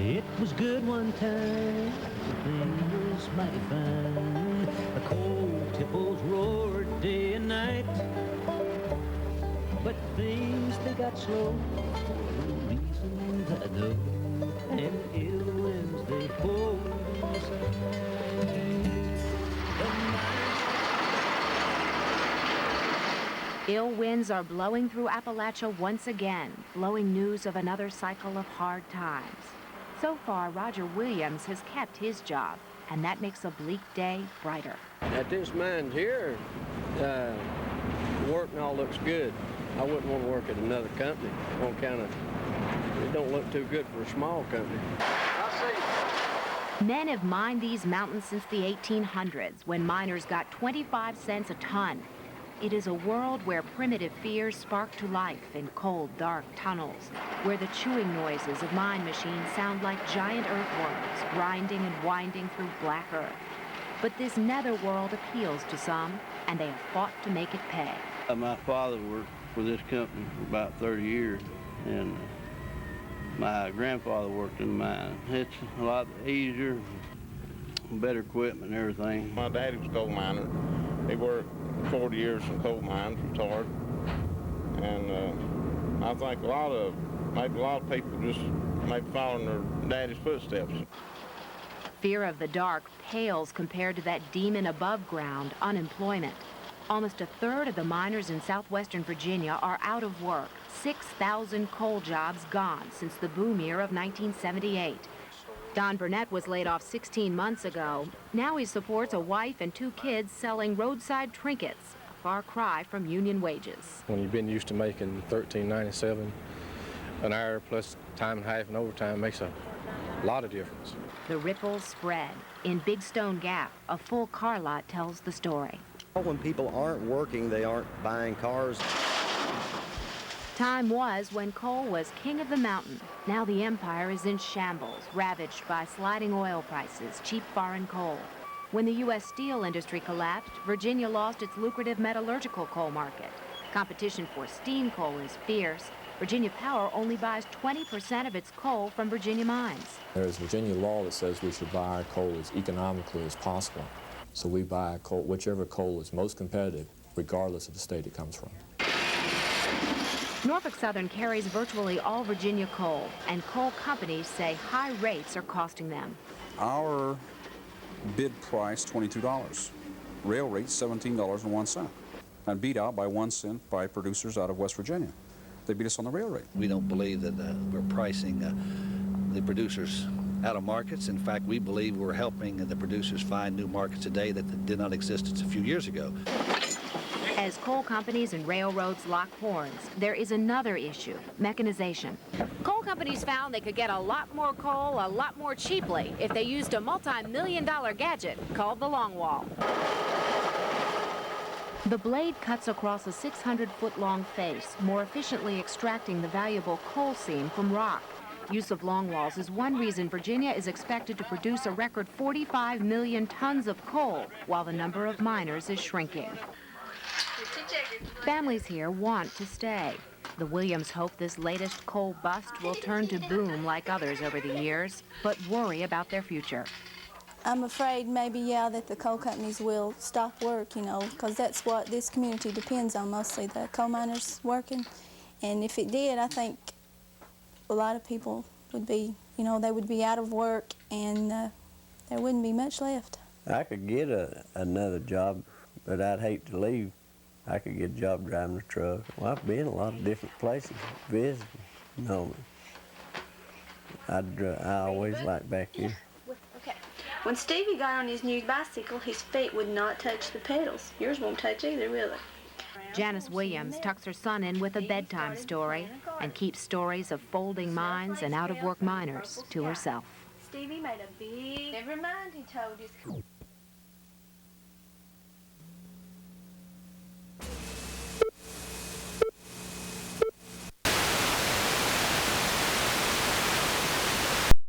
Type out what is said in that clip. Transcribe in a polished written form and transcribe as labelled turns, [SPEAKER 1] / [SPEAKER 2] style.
[SPEAKER 1] It was good one time, everything was mighty fine. The coal tipples roared day and night, but things they got slow for reasons I know, and ill winds they hold inside.
[SPEAKER 2] Ill winds are blowing through Appalachia once again, blowing news of another cycle of hard times. So far, Roger Williams has kept his job, and that makes a bleak day brighter.
[SPEAKER 3] At this mine here, the work and all looks good. I wouldn't want to work at another company. It don't look too good for a small company.
[SPEAKER 2] Men have mined these mountains since the 1800s, when miners got 25 cents a ton. It is a world where primitive fears spark to life in cold, dark tunnels, where the chewing noises of mine machines sound like giant earthworms grinding and winding through black earth. But this nether world appeals to some, and they have fought to make it pay.
[SPEAKER 4] My father worked for this company for about 30 years, and my grandfather worked in the mine. It's a lot easier, better equipment and everything.
[SPEAKER 5] My daddy was a coal miner. He worked 40 years in coal mines, retired. And I think maybe a lot of people just following their daddy's footsteps.
[SPEAKER 2] Fear of the dark pales compared to that demon above ground, unemployment. Almost a third of the miners in southwestern Virginia are out of work. 6,000 coal jobs gone since the boom year of 1978. Don Burnett was laid off 16 months ago. Now he supports a wife and 2 kids selling roadside trinkets, a far cry from union wages.
[SPEAKER 6] When you've been used to making $13.97 an hour plus time and a half and overtime makes a lot of difference.
[SPEAKER 2] The ripples spread. In Big Stone Gap, a full car lot tells the story.
[SPEAKER 7] When people aren't working, they aren't buying cars.
[SPEAKER 2] Time was when coal was king of the mountain. Now the empire is in shambles, ravaged by sliding oil prices, cheap foreign coal. When the U.S. steel industry collapsed, Virginia lost its lucrative metallurgical coal market. Competition for steam coal is fierce. Virginia Power only buys 20% of its coal from Virginia mines.
[SPEAKER 8] There is Virginia law that says we should buy our coal as economically as possible. So we buy coal, whichever coal is most competitive, regardless of the state it comes from.
[SPEAKER 2] Norfolk Southern carries virtually all Virginia coal, and coal companies say high rates are costing them.
[SPEAKER 9] Our bid price, $22. Rail rate, $17.01. And beat out by 1 cent by producers out of West Virginia. They beat us on the rail rate.
[SPEAKER 10] We don't believe that we're pricing the producers out of markets. In fact, we believe we're helping the producers find new markets today that did not exist a few years ago.
[SPEAKER 2] As coal companies and railroads lock horns, there is another issue, mechanization. Coal companies found they could get a lot more coal a lot more cheaply if they used a multi-million-dollar gadget called the longwall. The blade cuts across a 600-foot-long face, more efficiently extracting the valuable coal seam from rock. Use of longwalls is one reason Virginia is expected to produce a record 45 million tons of coal, while the number of miners is shrinking. Families here want to stay. The Williams hope this latest coal bust will turn to boom like others over the years, but worry about their future.
[SPEAKER 11] I'm afraid maybe, that the coal companies will stop work, because that's what this community depends on mostly, the coal miners working. And if it did, I think a lot of people would be, they would be out of work and there wouldn't be much left.
[SPEAKER 7] I could get another job, but I'd hate to leave. I could get a job driving a truck. Well, I've been a lot of different places, visiting, I always like back here.
[SPEAKER 12] Okay. When Stevie got on his new bicycle, his feet would not touch the pedals. Yours won't touch either, will it?
[SPEAKER 2] Janice Williams tucks her son in with a bedtime story and keeps stories of folding mines and out-of-work miners to herself.
[SPEAKER 12] Stevie made a big... Never mind, he told his...